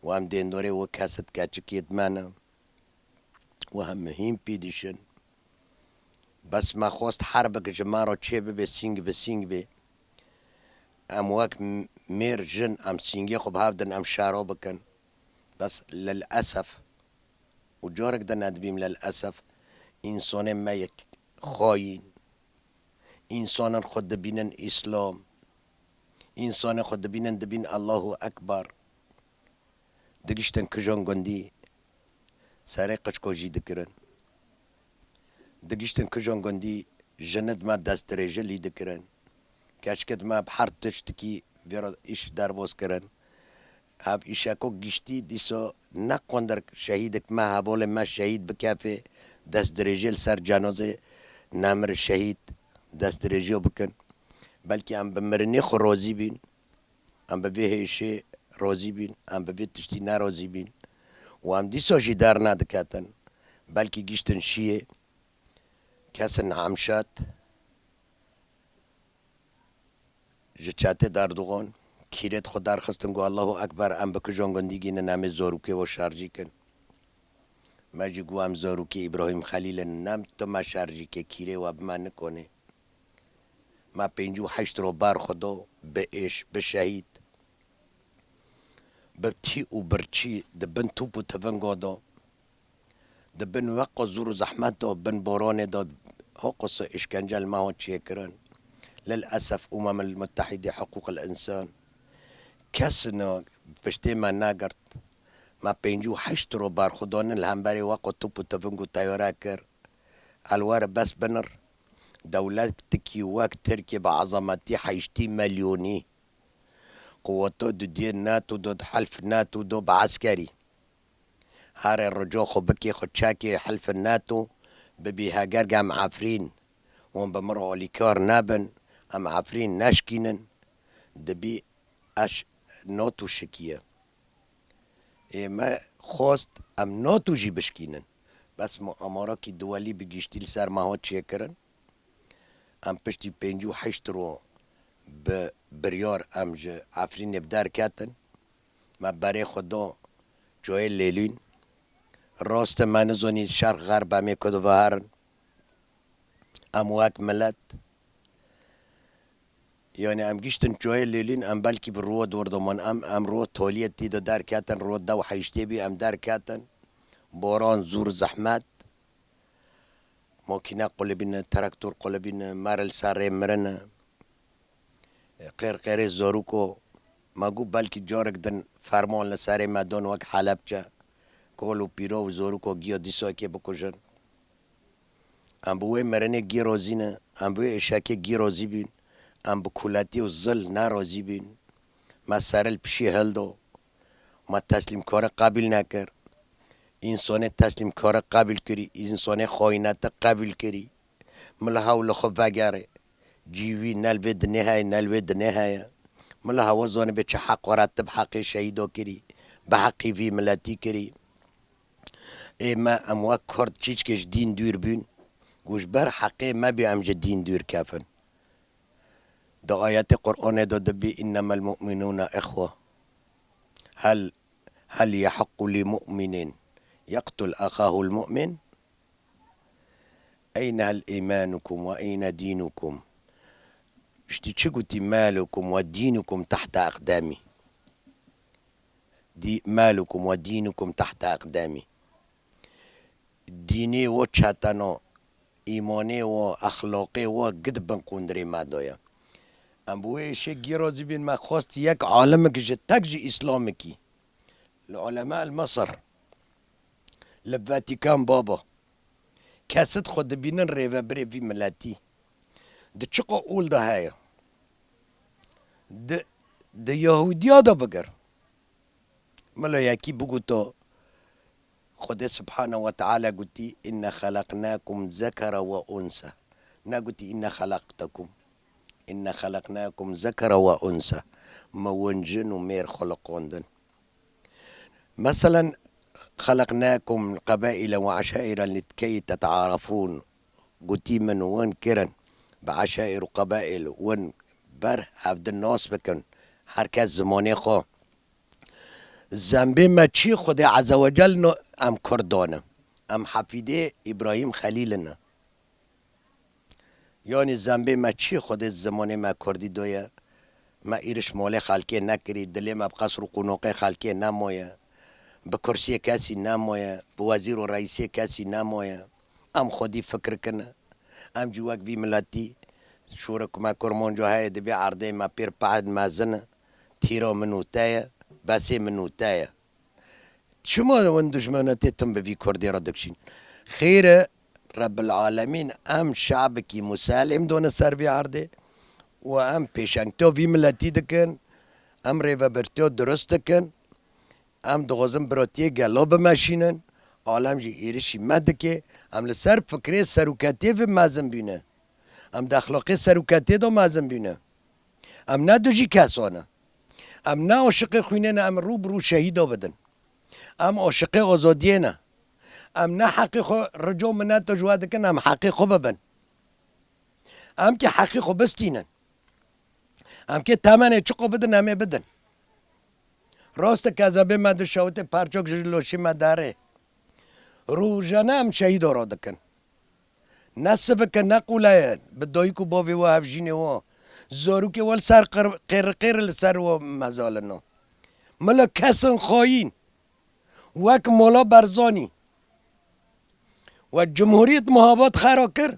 و هم دینداره و کست کچکیت منه و هم مهم پیدیشن بس ما خواست حرب که جمع را چه به سینگ به ام وقت میر جن ام سینگی خوب هفدن ام شارو بکن بس للأسف و جارك دن ادبیم للأسف انسان ما یک خاین انسان خود دبینن اسلام انسان خود دبینن دبین الله اکبر دگشتن کجان گندی سره قچکو جی دکرن دگشتن کجان گندی جند ما دست درجه لی دکرن کشکت ما بحر تشتکی ویرا ایش در باز کرن اب ایشاکو گشتی دیسا نقندر شهیدک ما حوال ما شهید بکافه دست درجه سر جنازه نامر شهید دست درجه بکن بلکه ام بمرنی خو راضی بین ام به هیشه راضی بین ام به تشتی ناراضی بین و ام دیسا جی در ندکتن بلکه گشتن شیه کسن همشات جچاته دردوغان کیرت خود درخستن گو الله اکبر ام بکجان گندگی نام زاروکه و شارجی کن ماجی گو ام زاروکه ابراهیم خلیل نام تو ما شارجی که کیره و بما نکنه ما 58 رو بار خدا به اش به شهید برتی و برچی دبن توپ و تفنگا دا دبن وقت زور و زحمت دا بن باران دا حقص اشکنجل ما ها چیه کرن للأسف المتحدة حقوق الإنسان كسنا پشتی ما نگرد ما 58 رو بار خدان الهمبری وقت توپ و تفنگو تیاره کر الوار بس بنر دولت تکی وقت ترکی بعظمتی 8 مليوني قواتو دو دی ناتو دو حلف ناتو دو بعسكري هار الرجو خو بكي خو تشاكي حلف الناتو ببي هاجر ام عفرين وان بمرو ليكار نابن ام عفرين ناشكينن دبي اش ناتو شكيه اي ما خوست ام ناتو جي بشكينن بس مؤامرة كي دولي بجيشتيل سر ما هو تشيكرن ام پشتی 58 رو به بریار امج عفرین بدر کتن ما برای خدا جای لیلین راست من زونی شرق غرب همی کدو وهرن ام واک ملت یعنی ام گشتن جای لیلین ام بلکی بر رو دوردمان ام رو تولیت دیدو در کتن رو دو حیشتی بی ام در کتن باران زور زحمت ماکینه قلبین تراکتور قلبین مرل سر مرنه غیر زاروکو مگو بلکی جارک دن فرمان لسر مدان وک حلب چه کولو پیرو و زاروکو گیا دیسا که بکشن ام بوی مرنه گی رازی نه ام بوی اشاکه گی رازی بین ام بو کلاتی و زل نرازی بین ما سرل پیشی هل دو ما تسلیم کار قبل نکر انسان تسلیم کار قبل کری انسان خاینت قبل کری ملا حول خو وگره جیوی نلود نهایه ملا هوازانه به چه حق ورتب حق شهیدا کری به حقی وی ملتی کری ای ما اموا کرد چیچ کش دین دور بین گوش بر حقی ما بی امجا دین دور کفن دا آیت قرآن دا بی انما المؤمنون اخوه هل يحق لمؤمن يقتل أخاه المؤمن أين الإيمانكم وأين دينكم اشتي چگوتي مالكم ودينكم تحت أقدامي دي مالكم ودينكم تحت أقدامي ديني و چاتنو إيماني و أخلاقي و قد بنقندري ما دايا ام بوي شي گيرازي بين ما خواست يك عالمك جتك جي إسلامكي العلماء المصر لفاتيكان بابا کست خود بینن ریوه بری وی ملتی ده چقا اول ده هایا ده یهودیا ده بگر ملا یکی بگو تو خود سبحانه و تعالی قلتي إن خلقناكم ذكر وأنثى نا قلتي إن خلقناكم ذكر وأنثى موجن ومير خلقوندن مثلا خلقناكم قبائل وعشائر لكي تتعارفون قلتي من وين كرن بعشائر وقبائل وين بر هفد الناس بكن حركات زماني خو زنبه ما چی خود عز وجل نو ام کردانه ام حفیده ابراهیم خلیلنا یعنی زنبه ما چی خود زمانه ما کردی دویا ما ایرش مال خالکه نکری دلی ما بقصر و قنوقه خالکه نمویه به کرسی کسی نمویه به وزیر و رئیسی کسی نمویه ام خودی فکر کنه ام جواک بی ملتی شورک ما کرمان جو های دبی عرضه ما پیر پعد ما زنه تیرا منو تایه بسي منو تايا شما وين دجمانات تم بفي كردي ردكشين خير رب العالمين ام شعبك مسالم دون سربي عرضي وام بيشانتو في ملتي دكن ام ريفا برتو درست دكن ام دغزم بروتيه قالو بماشينن عالم جي ايرشي مدكي ام لسر فكري سروكاتي في مازن بينا ام داخلقي سروكاتي دو مازن بينا ام ندوجي كاسونا ام نه عاشق خوینه ام رو برو شهید بدن ام عاشق آزادیه ام نه حقی خو رجو منت جواد کن ام حقی خو ببن ام که حقی خو بستینن ام که تمنه چقو بدن همه بدن راست کذابه مد شوت پرچوک جلوشی مداره رو جنه ام شهید را دکن نصف که نقوله بدایی کو باوی و هفجینه و زارو که وال سر قیر لسر و مزالنو ملا کسن خواهین وک مولا برزانی و جمهوریت محابات خرا کر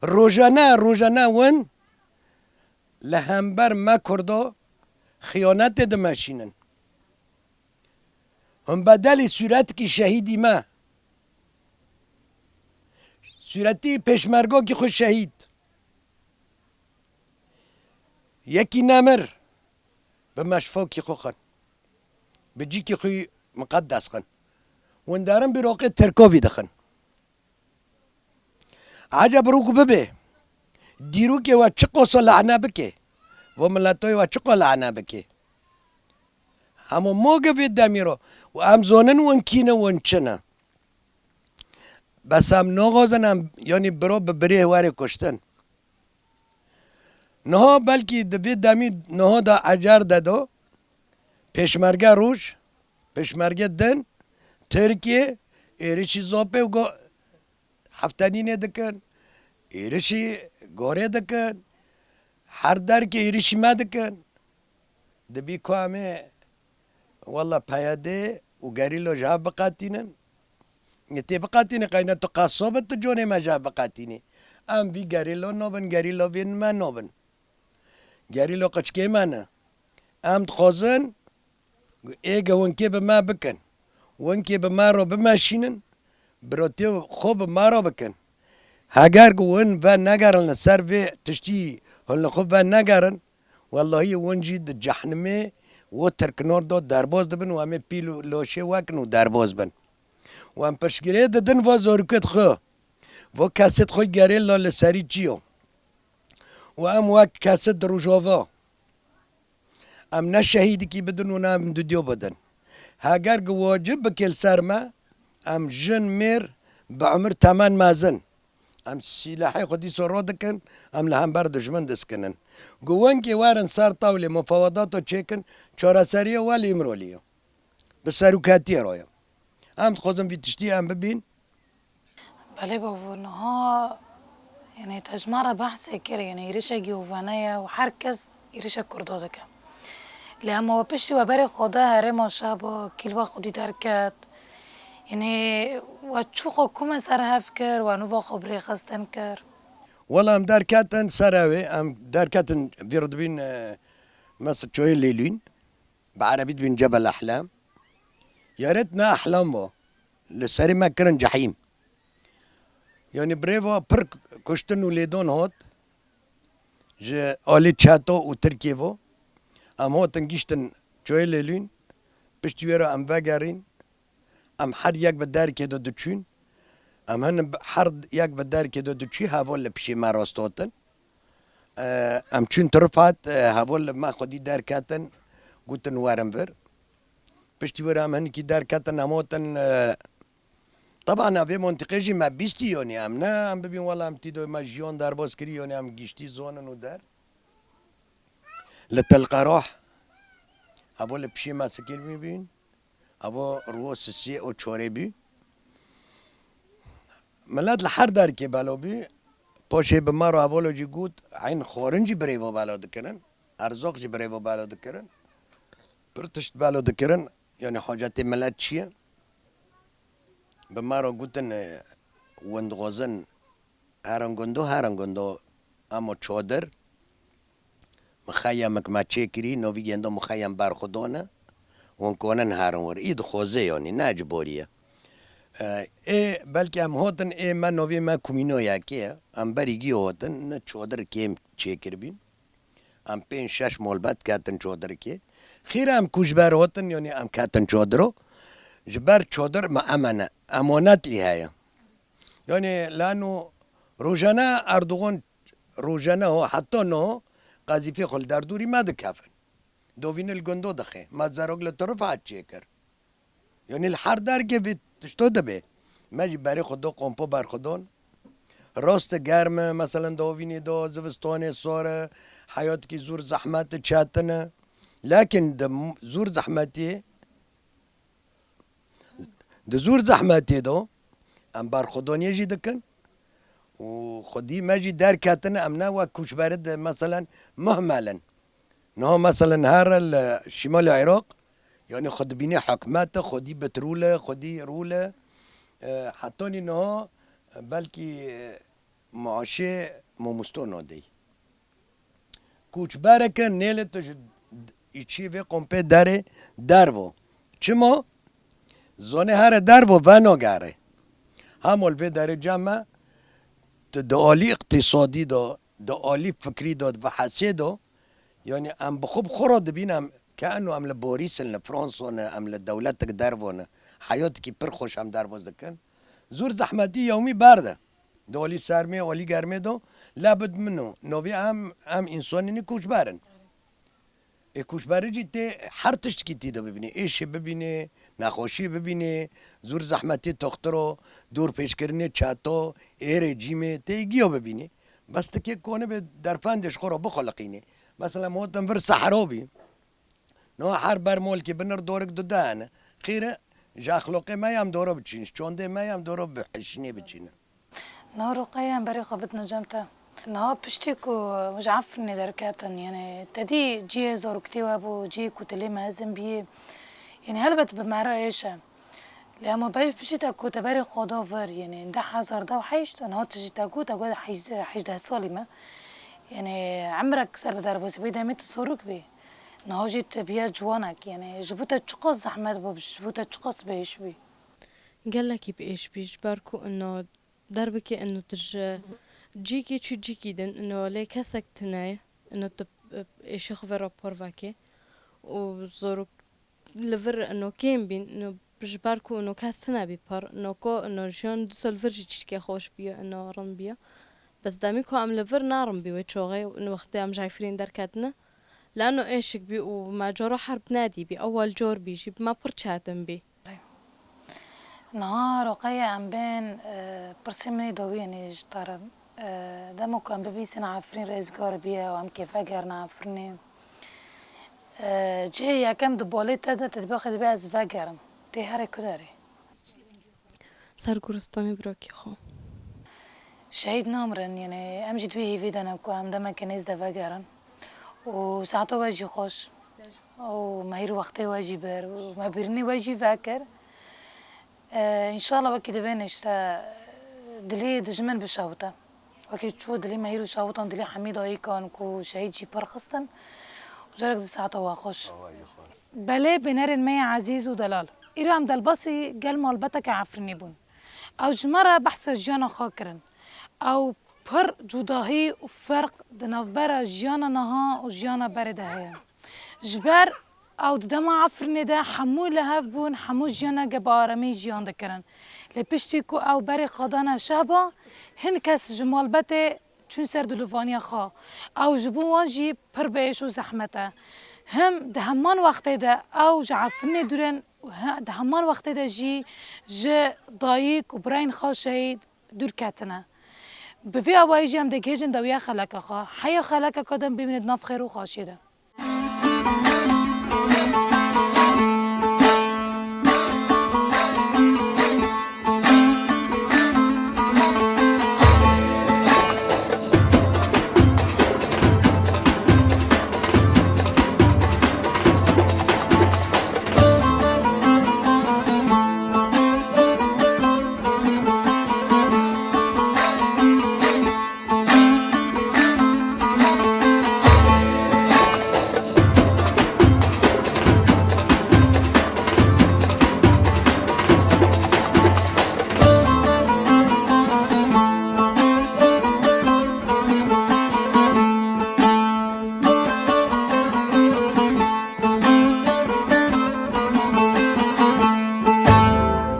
روژانه ون لهمبر ما کرده خیانت دمشینن هم بدل صورت کی شهیدی ما صورتی پشمرگا کی خوش شهید یکی نمر به مشفاکی خو خن به جی که خوی مقدس خن وندارم براقه ترکاوی دخن عجب روکو ببه دیرو که و چقوصا لعنه بکه و ملتای و چقا لعنه بکه همو موگه بید دمی رو و امزانن و انکینه و انچنه بس هم ناغازن هم یعنی برا به بره واره کشتن نه بلکه دوی دمی نه دا اجر دادو پشمرگه روش پشمرگه دن ترکیه ایرشی زاپه و هفتنینه دکن ایرشی گوره دکن هر در که ایرشی ما دکن دبی که همه والله پیاده و گریلو جا بقاتینن نتی بقاتینه قینا تو قصابت تو جونه ما جا بقاتینه ام بی گریلو نوبن گریلو بین ما نوبن گریلو قچکه منه ام تخوزن ایگه ونکه به ما بکن ونکه به ما رو بماشینن براتی خوب ما رو بکن هگر ون و نگرن سر و تشتی هل خوب و نگرن والله ونجی د جهنمه و ترکنور دو درباز دبن و همه پیلو لوشه وکن و درباز بن و هم پشگیره ددن و زارکت خو و کست خوی گریلا لسری چیو و ام وک کست روجاوا ام نه شهیدی کی بدن و نه ام دودیو بدن هاگر واجب بکل سرما ام جن میر به عمر تمن مازن ام سلاحی خودی سر دکن ام لهم بر دشمن دسکنن گوان که وارن سر طاوله مفاوضات و چکن چهار سریه ولی امرولیه به سروکاتی رایم ام خودم وی تشتی ام ببین بله بابا نها يعني تجمرة بحث كده يعني يريشة جيوفانية وحركز يريشة كردودك لما وبشتي وبري خدها رما شابا كيلوا خدي دركات يعني وتشوخو كما سرها فكر ونوفا خبري خستن كر والله ام دركاتن سراوي ام دركاتن فيرد بين مصر شوية ليلين بعربيت بين جبل احلام يا ريتنا احلام بو لسري ما كرن جحيم یعنی بریوا پر کشتن و لیدون هات جه آلی چاتا و ترکیه و ام هاتن گیشتن چوی لیلون پشتی ویرا ام وگرین ام هر یک به در که دو چون ام هن هر یک به در که دو چی هوال پیشی ما راستاتن ام چون طرفات هوال ما خودی در کتن گوتن وارم ور پشتی ویرا ام هن کی در کتن ام هاتن طبعا في منطقه جي ما بيستي يوني ام نا ام ببين والله ام تيدو ما جيون دار بوسكري يوني ام جيشتي زونن ودار لتلقى روح ابو لبشي ما سكير بين ابو روس السي او تشوري بي ملاد لحر دار كي بالو بي بوشي بمارو ابو لو جي قوت عين خورنجي بريفو بالو دكرن ارزوق جي بريفو بالو دكرن برتشت بالو دكرن يعني حاجاتي ملاد شيه بمارو قوتن وندغوزن هرنگندو اما چادر مخیمک ما چکری نوی گندو مخیم برخودانه ون کنن هرنور اید خوزه یعنی نه اجباریه ای بلکه هم هاتن ای من نوی ما کمینو یکیه هم بریگی هاتن نه چادر کیم چکر بین هم 5-6 مولبت کتن چادر که خیر هم کشبر هاتن یعنی هم کتن چادرو جبر چادر ما امانت هيا يعني لانه روجانا اردوغان روجانا هو حتى انه قاذفي خل دردوري ما دكافن دوفين الجندو دخي ما زاروغ لطرف عاد شيكر يعني الحر درجة بتشتو دبي ما جي بري خدو قنبو بر خدون راست گرم مثلا دوفيني دو زوستاني صار حياتك کی زور زحمت چاتنه لكن زور زحمتي د زور زحمتی دو ام برخودانی جی دکن و خودی ماجی در کتن ام نه و کشبرد مثلا مهملا نه مثلا هر شمال العراق يعني خد بيني حكمات خدي بترولة خدي رولة حتى نه بلكي معاشه ممستون دي كوچ بركة نيلت ایچی و قمپه داره درو چما زونه هر درو و نگاره همول به در جمع دعالی اقتصادی دا دعالی فکری داد و حسی دا يعني ام بخوب خرد بینم كأنه ام لبوريس لفرنسا ام لدولتك دربونه حياتك برخوش ام دربوز دكن زور زحمتي يومي بارده دولي سرمي ولي گرمي دو لابد منه نوبي ام انساني كوش بارن کوش برای ته هر تشتی که دو ببینی ایش ببینی نخوشی ببینی زور زحمتی تخترو دور پیش کردن چاتا ایر جیمه ته گیو ببینی بس تکی کنه به درفندش خورا بخلقینه مثلا موتن ور صحرابی نو هر بر مول که بنر دورک دو دانه خیره جاخلوقه ما هم دورو بچینش چونده ما هم دورو بحشنی بچینه نهارو قيام بري خبطنا جمتا نها بشتكو مش عفرني دركاتن يعني تدي جي زورو كتيوا ابو جي كتلي مازن بيه يعني هلبت بمعرا ايشا لما باي بشتا كوتا بري خدافر يعني ده حزر ده وحيشت نها تجي تاكو تاكو حيش ده سالمة يعني عمرك سرت دربوس بيدا ميت صوروك بيه نها جيت بيا جوانك يعني جبوتا تشقص زحمت بو جبوتا تشقص بيش بيه قال لك بإيش بيجبركو إنه دربك إنه جيكي شو جيكي دن إنه ليه كسك تناي إنه تب إيش خبر بورفاكي وزورك لفر إنه كيم بين إنه بيجبركو إنه كاستنا بيبار إنه كو إنه شون دسول فرجي تشكي خوش بيا إنه رن بيا بس داميكو عم لفر نارم بيوي شوغي وإنه وقت عم جايفرين دركاتنا لأنه إيشك بي وما جورو حرب نادي بي أول جور بيجي بما برشاتم بي نهار قيا عم بين برسمني دويني جطار دمو كان ببيسنا عفرين رئيس قاربية وعم كيف اقرنا عفرني جي كم دبوليت تدا تتباخد بها زفاقرم تي هاري كداري سر كورستاني براكي خو شهيد نامرن يعني امجي دويه فيدنا كو عم دما كنيز دفاقرن وساعته واجي خوش ومهير وقتي واجي بر وما بيرني واجي فاكر ان شاء الله وكي دبينش دلي دجمن بشاوطه وكي تشوف دلي مهير وشاوطه دلي حميد هاي كان كو شهيد جي برخصتن وجرك دي ساعته واخوش بلي بنار المية عزيز ودلال إيرو عم دلبسي قال مالبتك عفرني بون او جمره بحث جیانا خوا کرن او پر جداهی و فرق دنافبر جیانا نها و جیانا برده هیا جبر او دما عفرنه ده حمو لهف بون حمو جیانا گبا آرامی جیان دکرن لپشتی کو او بری خدانا شبا هن کس جمال بته چون سر دلوفانیا خوا او جبون وانجی پر بیش و زحمته هم ده همان وقتی ده او جعفرنه دورن ده همان وقتی ده جی دایک و براین خوا شهید دور کتنه بفي أبواي جام دكيجن دويا خلقة خا حيا خلقة قدم بمن ناف خير وخاشيده